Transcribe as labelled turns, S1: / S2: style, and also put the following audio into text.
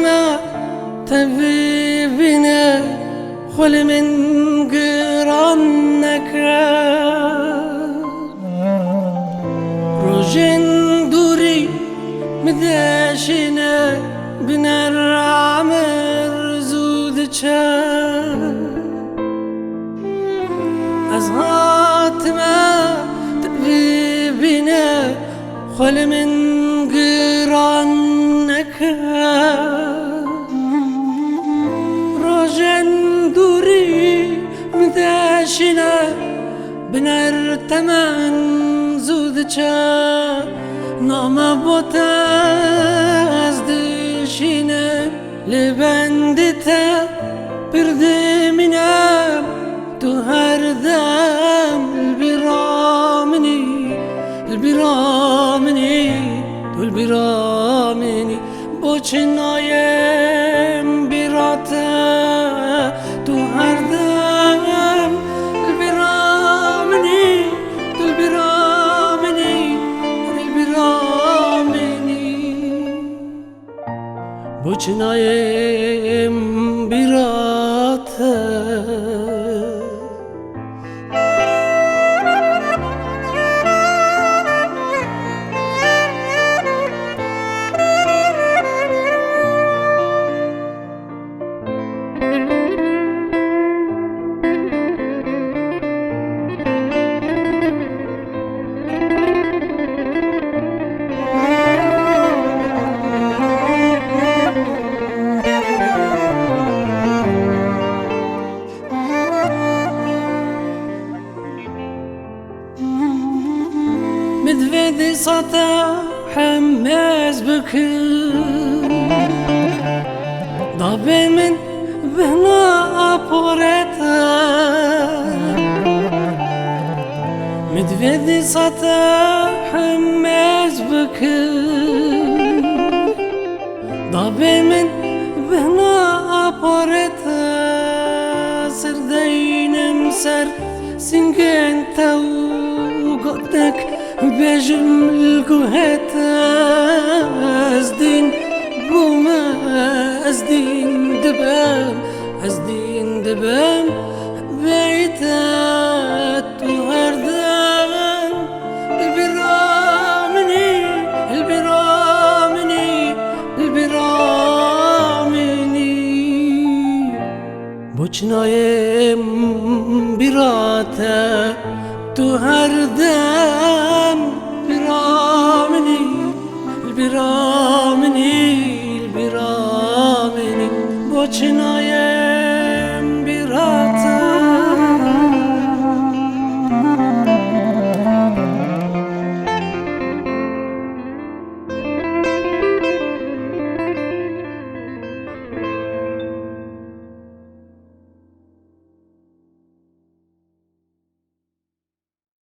S1: ما طبيبنا خل من قرانك روجن دوري مداشنا بنر عمر زود از ما طبيبنا خل من قرانك روجن دوري مداشنا بنر تمن زود نام بوتا از دشینه لبندتا برده منم تو هر دم البرامني تو البرامني بوچنایم براتا تو هر دم البرامني تو البرامني بوچنایم براتا مدفدي سطا حماس بكر ضابي من بنا أبوريتا مدفدي سطا حماس بكر ضابي من بنا أبوريتا سردين مسر سنجن تو قدك بجمل قهتا أزدين بوما أزدين دبام بيتا تهردان البرامني بوچنایم براتا تو هر دم البرامني بوچنایم براتا